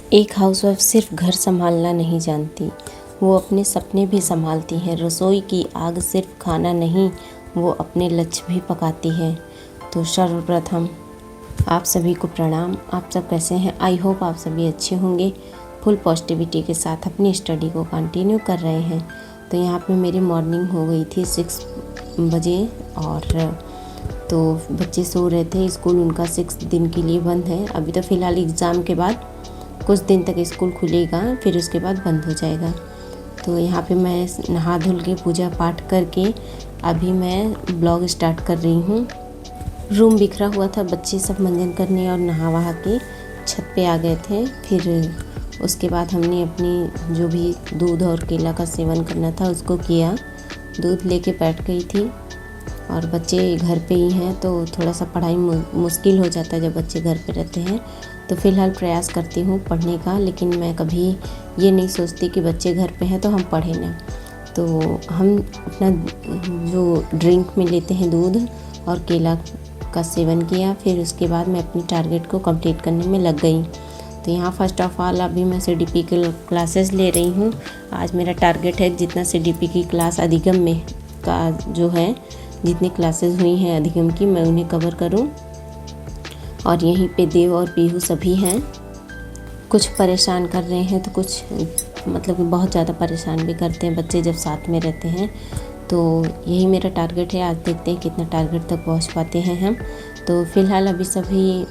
एक हाउसवाइफ सिर्फ घर संभालना नहीं जानती, वो अपने सपने भी संभालती है। रसोई की आग सिर्फ खाना नहीं, वो अपने लक्ष्य भी पकाती है। तो सर्वप्रथम आप सभी को प्रणाम। आप सब कैसे हैं? आई होप आप सभी अच्छे होंगे। फुल पॉजिटिविटी के साथ अपनी स्टडी को कंटिन्यू कर रहे हैं। तो यहाँ पे मेरी मॉर्निंग हो गई थी 6 बजे और तो बच्चे सो रहे थे। स्कूल उनका 6 दिन के लिए बंद है। अभी तो फ़िलहाल एग्ज़ाम के बाद कुछ दिन तक स्कूल खुलेगा, फिर उसके बाद बंद हो जाएगा। तो यहाँ पे मैं नहा धुल के पूजा पाठ करके अभी मैं ब्लॉग स्टार्ट कर रही हूँ। रूम बिखरा हुआ था, बच्चे सब मंजन करने और नहा वहा के छत पे आ गए थे। फिर उसके बाद हमने अपनी जो भी दूध और केला का सेवन करना था उसको किया। दूध लेके बैठ गई थी और बच्चे घर पे ही हैं तो थोड़ा सा पढ़ाई मुश्किल हो जाता है जब बच्चे घर पे रहते हैं। तो फ़िलहाल प्रयास करती हूँ पढ़ने का, लेकिन मैं कभी ये नहीं सोचती कि बच्चे घर पे हैं तो हम पढ़ें ना। तो हम अपना जो ड्रिंक में लेते हैं दूध और केला का सेवन किया। फिर उसके बाद मैं अपनी टारगेट को कंप्लीट करने में लग गई। तो यहाँ फ़र्स्ट ऑफ़ ऑल अभी मैं CDP की क्लासेस ले रही हूँ। आज मेरा टारगेट है जितना CDP की क्लास अधिगम में का जो है, जितनी क्लासेस हुई हैं अधिगम की, मैं उन्हें कवर करूं। और यहीं पे देव और पीहू सभी हैं। कुछ परेशान कर रहे हैं तो कुछ मतलब कि बहुत ज़्यादा परेशान भी करते हैं बच्चे जब साथ में रहते हैं। तो यही मेरा टारगेट है। आज देखते हैं कितना टारगेट तक पहुंच पाते हैं हम। तो फ़िलहाल अभी सभी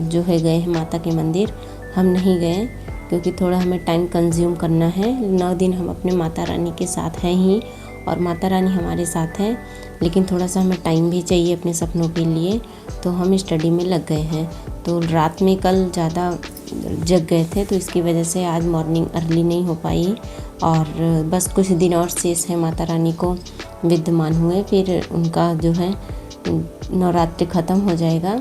जो है गए हैं माता के मंदिर। हम नहीं गए क्योंकि थोड़ा हमें टाइम कंज्यूम करना है। 9 दिन हम अपने माता रानी के साथ हैं ही और माता रानी हमारे साथ हैं, लेकिन थोड़ा सा हमें टाइम भी चाहिए अपने सपनों के लिए। तो हम स्टडी में लग गए हैं। तो रात में कल ज़्यादा जग गए थे तो इसकी वजह से आज मॉर्निंग अर्ली नहीं हो पाई। और बस कुछ दिन और शेष है माता रानी को विद्यमान हुए, फिर उनका जो है नवरात्रि ख़त्म हो जाएगा।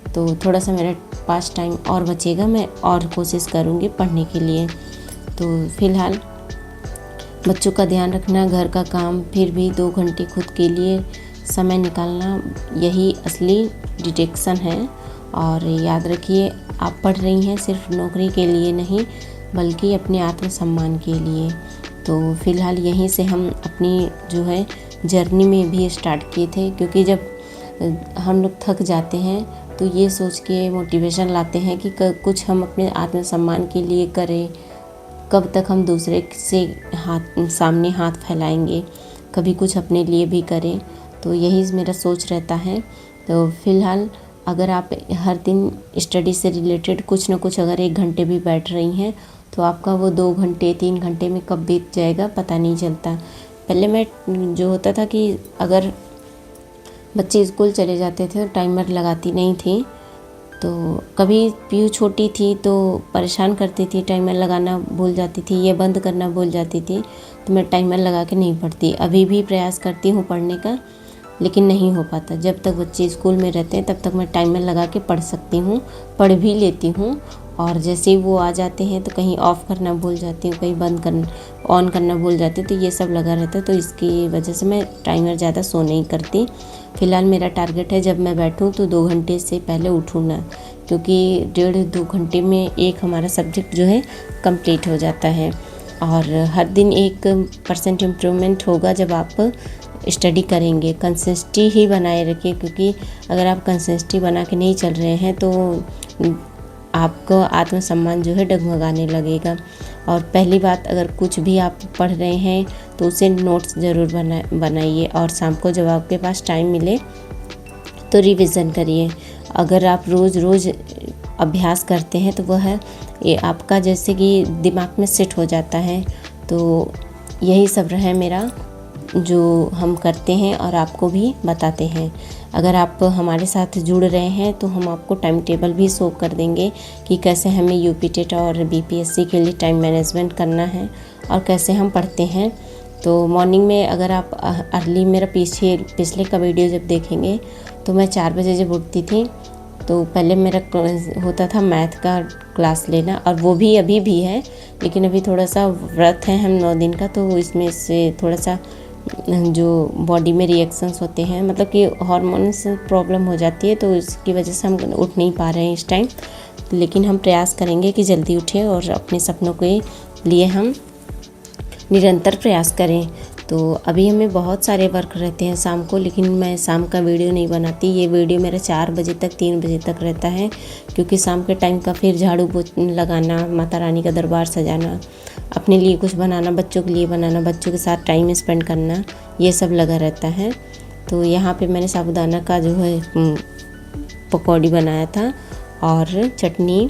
तो थोड़ा सा मेरे पास टाइम और बचेगा, मैं और कोशिश करूँगी पढ़ने के लिए। तो फ़िलहाल बच्चों का ध्यान रखना, घर का काम, फिर भी 2 घंटे खुद के लिए समय निकालना, यही असली डिटेक्शन है। और याद रखिए, आप पढ़ रही हैं सिर्फ नौकरी के लिए नहीं, बल्कि अपने आत्मसम्मान के लिए। तो फ़िलहाल यहीं से हम अपनी जो है जर्नी में भी स्टार्ट किए थे, क्योंकि जब हम लोग थक जाते हैं तो ये सोच के मोटिवेशन लाते हैं कि कुछ हम अपने आत्मसम्मान के लिए करें। कब तक हम दूसरे से सामने हाथ फैलाएंगे, कभी कुछ अपने लिए भी करें। तो यही मेरा सोच रहता है। तो फ़िलहाल अगर आप हर दिन स्टडी से रिलेटेड कुछ ना कुछ अगर 1 घंटे भी बैठ रही हैं तो आपका वो 2 घंटे 3 घंटे में कब बीत जाएगा पता नहीं चलता। पहले मैं जो होता था कि अगर बच्चे स्कूल चले जाते थे तो टाइमर लगाती नहीं थी। तो कभी पीहू छोटी थी तो परेशान करती थी, टाइमर लगाना भूल जाती थी, ये बंद करना भूल जाती थी, तो मैं टाइमर लगा के नहीं पढ़ती। अभी भी प्रयास करती हूँ पढ़ने का, लेकिन नहीं हो पाता। जब तक बच्चे स्कूल में रहते हैं तब तक मैं टाइमर लगा के पढ़ सकती हूँ, पढ़ भी लेती हूँ। और जैसे ही वो आ जाते हैं तो कहीं ऑफ़ करना भूल जाती हूँ, कहीं बंद करना ऑन करना भूल जाती हूँ, तो ये सब लगा रहता है। तो इसकी वजह से मैं टाइमर ज़्यादा शो नहीं करती। फ़िलहाल मेरा टारगेट है जब मैं बैठूँ तो 2 घंटे से पहले उठूँ ना, क्योंकि 1.5-2 घंटे में एक हमारा सब्जेक्ट जो है कंप्लीट हो जाता है। और हर दिन 1% इम्प्रूवमेंट होगा जब आप स्टडी करेंगे। कंसिस्टेंसी ही बनाए रखिए, क्योंकि अगर आप कंसिस्टेंसी बना के नहीं चल रहे हैं तो आपको आत्मसम्मान जो है डगमगाने लगेगा। और पहली बात, अगर कुछ भी आप पढ़ रहे हैं तो उसे नोट्स ज़रूर बनाइए और शाम को जब आपके पास टाइम मिले तो रिवीज़न करिए। अगर आप रोज़ अभ्यास करते हैं तो वह ये आपका जैसे कि दिमाग में सेट हो जाता है। तो यही सब है मेरा जो हम करते हैं और आपको भी बताते हैं। अगर आप हमारे साथ जुड़ रहे हैं तो हम आपको टाइम टेबल भी शो कर देंगे कि कैसे हमें यूपी टेट और BPSC के लिए टाइम मैनेजमेंट करना है और कैसे हम पढ़ते हैं। तो मॉर्निंग में अगर आप अर्ली मेरा पिछले का वीडियो जब देखेंगे तो मैं 4 बजे जब उठती थी तो पहले मेरा होता था मैथ का क्लास लेना, और वो भी अभी भी है, लेकिन अभी थोड़ा सा व्रत है हम 9 दिन का, तो इसमें से थोड़ा सा जो बॉडी में रिएक्शंस होते हैं, मतलब कि हार्मोन्स प्रॉब्लम हो जाती है, तो इसकी वजह से हम उठ नहीं पा रहे हैं इस टाइम। लेकिन हम प्रयास करेंगे कि जल्दी उठें और अपने सपनों के लिए हम निरंतर प्रयास करें। तो अभी हमें बहुत सारे वर्क रहते हैं शाम को, लेकिन मैं शाम का वीडियो नहीं बनाती। ये वीडियो मेरा 4 बजे तक 3 बजे तक रहता है, क्योंकि शाम के टाइम का फिर झाड़ू लगाना, माता रानी का दरबार सजाना, अपने लिए कुछ बनाना, बच्चों के लिए बनाना, बच्चों के साथ टाइम स्पेंड करना, ये सब लगा रहता है। तो यहाँ पे मैंने साबूदाना का जो है पकौड़ी बनाया था और चटनी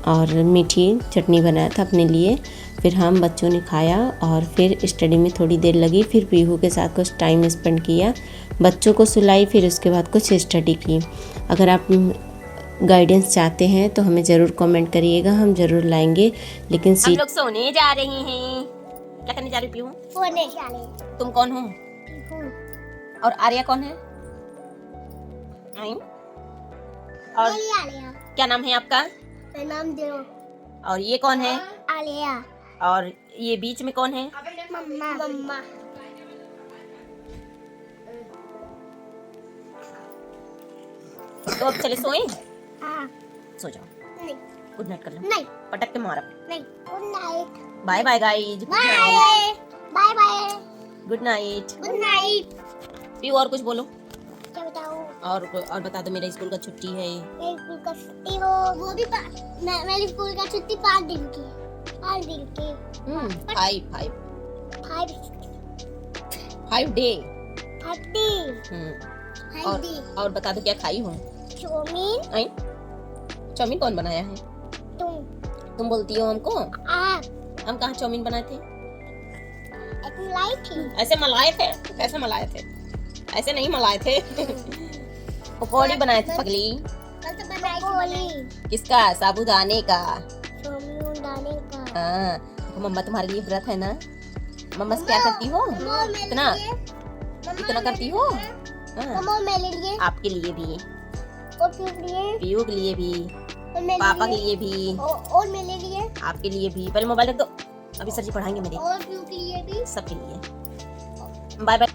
और मीठी चटनी बनाया था अपने लिए। फिर हम बच्चों ने खाया और फिर स्टडी में थोड़ी देर लगी। फिर पीहू के साथ कुछ टाइम स्पेंड किया, बच्चों को सुलाई, फिर उसके बाद कुछ स्टडी की। अगर आप गाइडेंस चाहते हैं तो हमें ज़रूर कमेंट करिएगा, हम ज़रूर लाएंगे। लेकिन हम लोग सोने जा रही हैं। क्या करने जा रही पीहू? सोने जा रहे। तुम कौन हो? और आर्या कौन है? और आलिया। क्या नाम है आपका? मेरा नाम देव। और ये कौन है? आलिया। और ये बीच में कौन है? मम्मा। मम्मा। तो अब चले सोए? हाँ। सो जाओ, नहीं। गुड नाइट कर लो। नहीं। पटक के मारो। नहीं। Good night. Bye bye guys. Bye bye bye. Good night. Good night. Pihu और कुछ बोलो। क्या बताऊँ? और बता दो, मेरा स्कूल का छुट्टी है। मेरी स्कूल का छुट्टी हो वो भी मेरी स्कूल का छुट्टी 5 दिन की। 5 दिन की। 5 डे। 5 डे। और बता दो क्या खाई हो? चाउमीन। चाउमीन कौन बनाया है? तुम बोलती हो हमको? आप। हम कहाँ चाउमीन बनाए थे? लाई थी। ऐसे मलाए थे? कैसे मलाए थे? ऐसे नहीं मलाए थे। पकौड़ी बनाए थे पगली। कल तो बनाई थी। किसका? साबूदाने का। साबूदाने का। हाँ, मम्मा तुम्हारे लिए व्रत है ना? मम्मा से प्यार करती हो? इतना इतना करती हो? हाँ। मम्मा मेरे लिए। आपके लिए भी, और पीहू के लिए। पीहू के लिए भी, और मेरे पापा के लिए भी, और मेरे लिए। आपके लिए भी। पहले मोबाइल रख दो, अभी सर जी पढ़ाएंगे मेरे। और पीहू के लिए भी। सबके लिए। Bye bye.